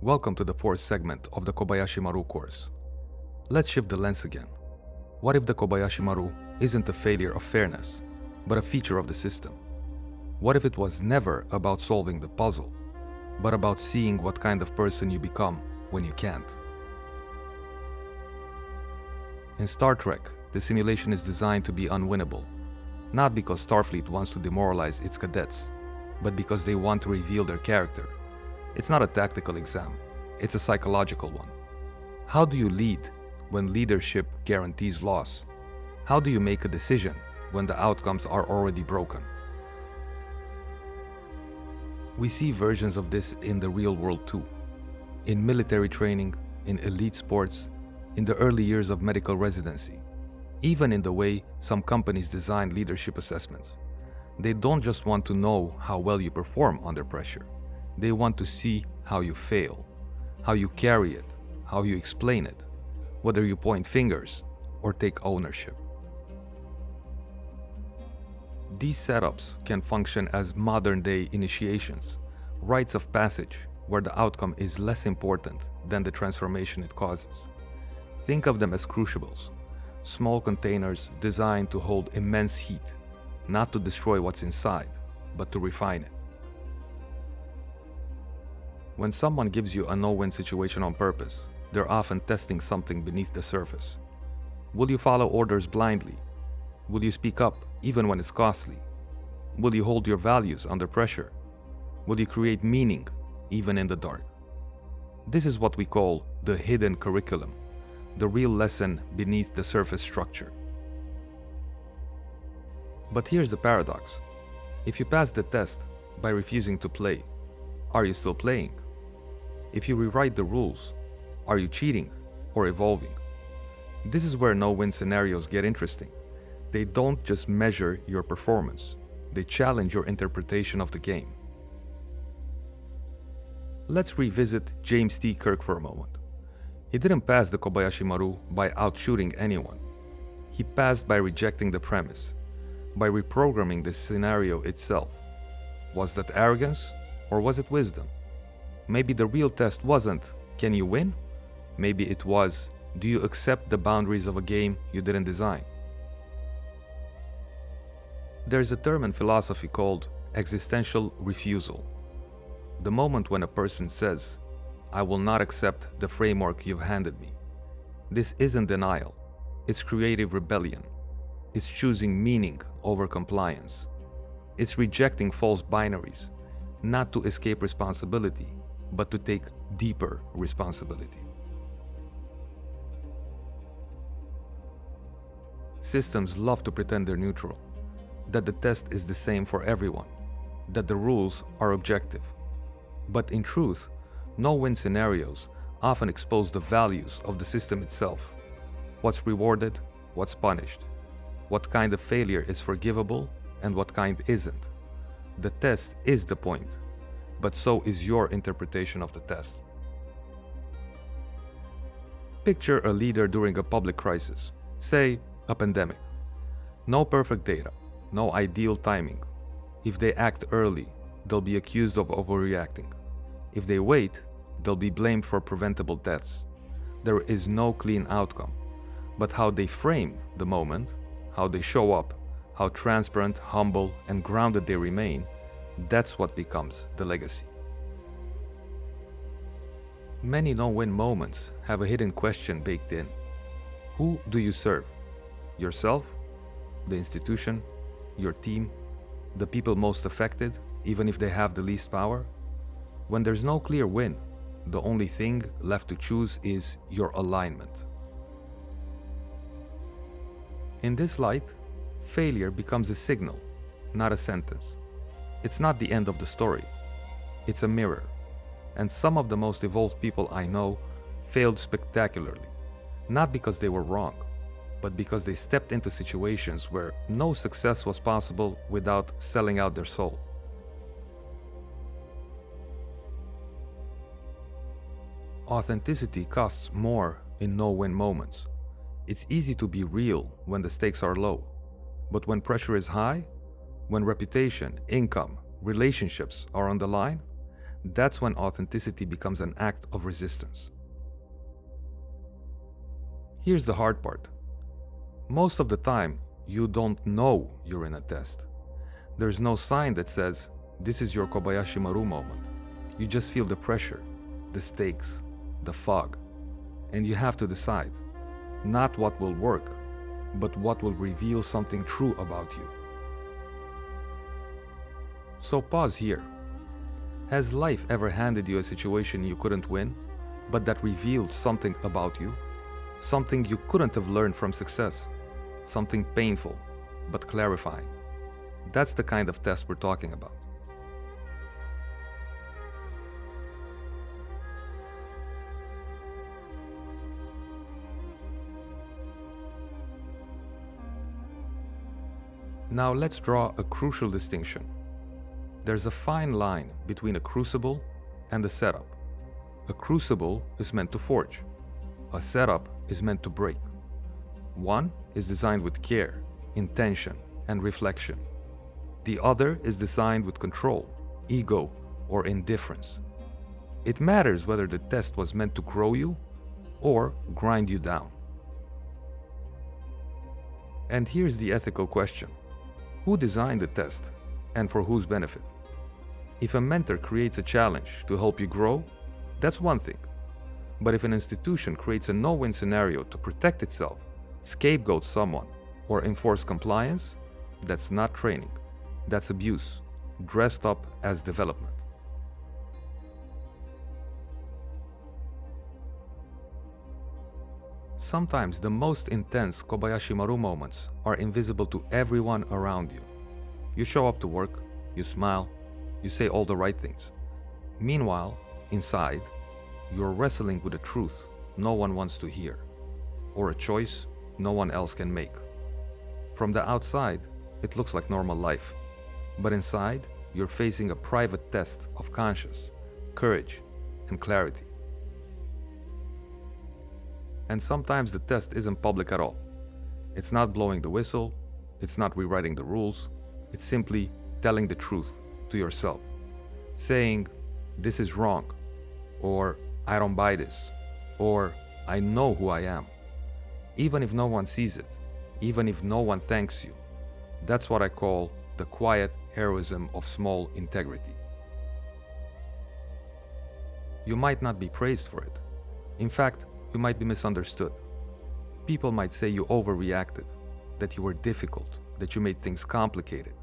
Welcome to the fourth segment of the Kobayashi Maru course. Let's shift the lens again. What if the Kobayashi Maru isn't a failure of fairness, but a feature of the system? What if it was never about solving the puzzle, but about seeing what kind of person you become when you can't? In Star Trek, the simulation is designed to be unwinnable, not because Starfleet wants to demoralize its cadets, but because they want to reveal their character. It's not a tactical exam, it's a psychological one. How do you lead when leadership guarantees loss? How do you make a decision when the outcomes are already broken? We see versions of this in the real world too. In military training, in elite sports, in the early years of medical residency, even in the way some companies design leadership assessments. They don't just want to know how well you perform under pressure. They want to see how you fail, how you carry it, how you explain it, whether you point fingers or take ownership. These setups can function as modern-day initiations, rites of passage where the outcome is less important than the transformation it causes. Think of them as crucibles, small containers designed to hold immense heat, not to destroy what's inside, but to refine it. When someone gives you a no-win situation on purpose, they're often testing something beneath the surface. Will you follow orders blindly? Will you speak up even when it's costly? Will you hold your values under pressure? Will you create meaning even in the dark? This is what we call the hidden curriculum, the real lesson beneath the surface structure. But here's the paradox. If you pass the test by refusing to play, are you still playing? If you rewrite the rules, are you cheating or evolving? This is where no-win scenarios get interesting. They don't just measure your performance, they challenge your interpretation of the game. Let's revisit James T. Kirk for a moment. He didn't pass the Kobayashi Maru by outshooting anyone. He passed by rejecting the premise, by reprogramming the scenario itself. Was that arrogance or was it wisdom? Maybe the real test wasn't, can you win? Maybe it was, do you accept the boundaries of a game you didn't design? There's a term in philosophy called existential refusal. The moment when a person says, I will not accept the framework you've handed me. This isn't denial, it's creative rebellion. It's choosing meaning over compliance. It's rejecting false binaries, not to escape responsibility, but to take deeper responsibility. Systems love to pretend they're neutral, that the test is the same for everyone, that the rules are objective. But in truth, no-win scenarios often expose the values of the system itself. What's rewarded, what's punished, what kind of failure is forgivable, and what kind isn't. The test is the point, but so is your interpretation of the test. Picture a leader during a public crisis, say a pandemic. No perfect data, no ideal timing. If they act early, they'll be accused of overreacting. If they wait, they'll be blamed for preventable deaths. There is no clean outcome, but how they frame the moment, how they show up, how transparent, humble, and grounded they remain, that's what becomes the legacy. Many no-win moments have a hidden question baked in. Who do you serve? Yourself? The institution? Your team? The people most affected, even if they have the least power? When there's no clear win, the only thing left to choose is your alignment. In this light, failure becomes a signal, not a sentence. It's not the end of the story. It's a mirror. And some of the most evolved people I know failed spectacularly, not because they were wrong, but because they stepped into situations where no success was possible without selling out their soul. Authenticity costs more in no-win moments. It's easy to be real when the stakes are low, but when pressure is high, when reputation, income, relationships are on the line, That's when authenticity becomes an act of resistance. Here's the hard part. Most of the time, you don't know you're in a test. There's no sign that says, this is your Kobayashi Maru moment. You just feel the pressure, the stakes, the fog. And you have to decide, not what will work, but what will reveal something true about you. So pause here. Has life ever handed you a situation you couldn't win, but that revealed something about you? Something you couldn't have learned from success? Something painful, but clarifying? That's the kind of test we're talking about. Now let's draw a crucial distinction. There's a fine line between a crucible and a setup. A crucible is meant to forge. A setup is meant to break. One is designed with care, intention, and reflection. The other is designed with control, ego, or indifference. It matters whether the test was meant to grow you or grind you down. And here's the ethical question. Who designed the test, and for whose benefit? If a mentor creates a challenge to help you grow, that's one thing. But if an institution creates a no-win scenario to protect itself, scapegoat someone, or enforce compliance, that's not training. That's abuse, dressed up as development. Sometimes the most intense Kobayashi Maru moments are invisible to everyone around you. You show up to work, you smile, you say all the right things. Meanwhile, inside, you're wrestling with a truth no one wants to hear, or a choice no one else can make. From the outside, it looks like normal life, but inside, you're facing a private test of conscience, courage, and clarity. And sometimes the test isn't public at all. It's not blowing the whistle, it's not rewriting the rules, it's simply telling the truth to yourself. Saying, this is wrong, or I don't buy this, or I know who I am. Even if no one sees it, even if no one thanks you. That's what I call the quiet heroism of small integrity. You might not be praised for it. In fact, you might be misunderstood. People might say you overreacted, that you were difficult, that you made things complicated.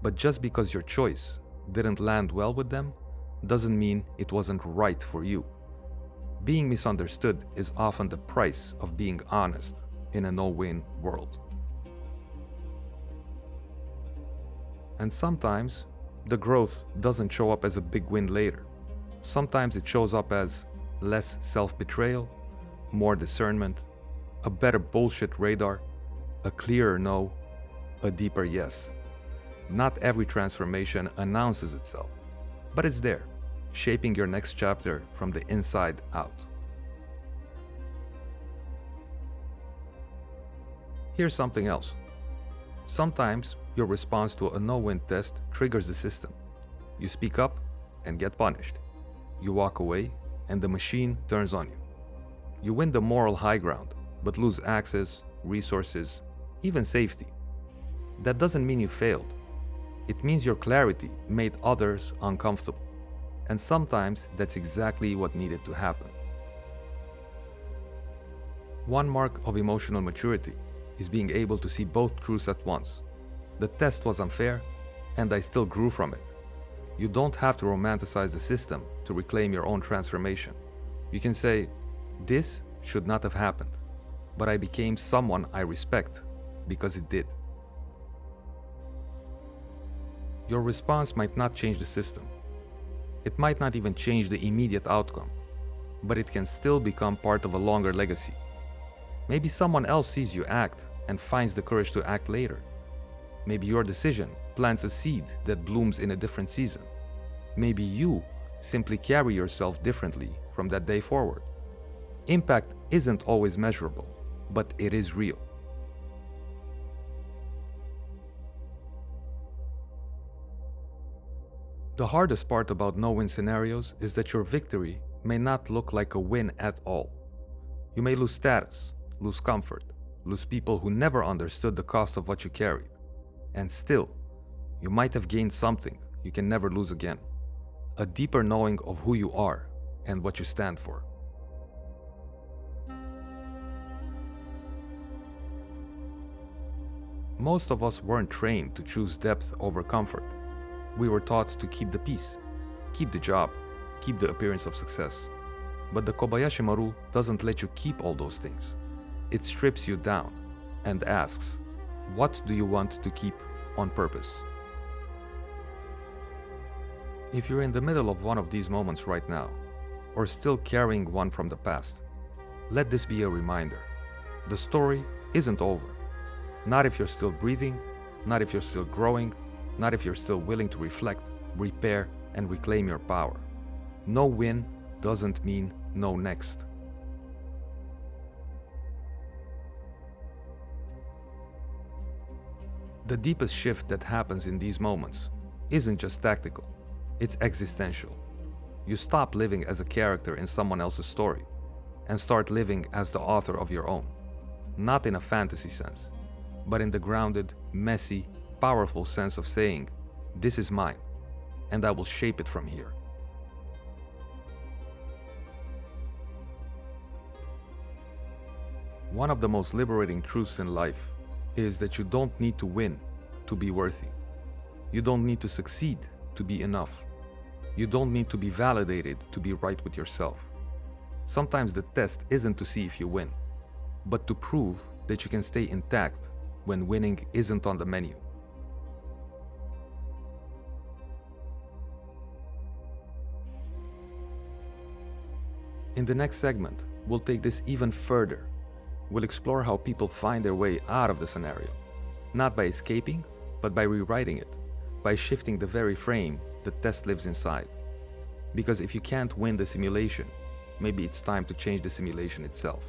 But just because your choice didn't land well with them, doesn't mean it wasn't right for you. Being misunderstood is often the price of being honest in a no-win world. And sometimes, the growth doesn't show up as a big win later. Sometimes it shows up as less self-betrayal, more discernment, a better bullshit radar, a clearer no, a deeper yes. Not every transformation announces itself, but it's there, shaping your next chapter from the inside out. Here's something else. Sometimes your response to a no-win test triggers the system. You speak up and get punished. You walk away and the machine turns on you. You win the moral high ground, but lose access, resources, even safety. That doesn't mean you failed. It means your clarity made others uncomfortable. And sometimes that's exactly what needed to happen. One mark of emotional maturity is being able to see both truths at once. The test was unfair, and I still grew from it. You don't have to romanticize the system to reclaim your own transformation. You can say, this should not have happened, but I became someone I respect because it did. Your response might not change the system. It might not even change the immediate outcome, but it can still become part of a longer legacy. Maybe someone else sees you act and finds the courage to act later. Maybe your decision plants a seed that blooms in a different season. Maybe you simply carry yourself differently from that day forward. Impact isn't always measurable, but it is real. The hardest part about no-win scenarios is that your victory may not look like a win at all. You may lose status, lose comfort, lose people who never understood the cost of what you carried. And still, you might have gained something you can never lose again. A deeper knowing of who you are and what you stand for. Most of us weren't trained to choose depth over comfort. We were taught to keep the peace, keep the job, keep the appearance of success. But the Kobayashi Maru doesn't let you keep all those things. It strips you down and asks, what do you want to keep on purpose? If you're in the middle of one of these moments right now, or still carrying one from the past, let this be a reminder. The story isn't over. Not if you're still breathing, not if you're still growing, not if you're still willing to reflect, repair, and reclaim your power. No win doesn't mean no next. The deepest shift that happens in these moments isn't just tactical, it's existential. You stop living as a character in someone else's story and start living as the author of your own. Not in a fantasy sense, but in the grounded, messy, powerful sense of saying, this is mine, and I will shape it from here. One of the most liberating truths in life is that you don't need to win to be worthy. You don't need to succeed to be enough. You don't need to be validated to be right with yourself. Sometimes the test isn't to see if you win, but to prove that you can stay intact when winning isn't on the menu. In the next segment, we'll take this even further. We'll explore how people find their way out of the scenario, not by escaping, but by rewriting it, by shifting the very frame the test lives inside. Because if you can't win the simulation, maybe it's time to change the simulation itself.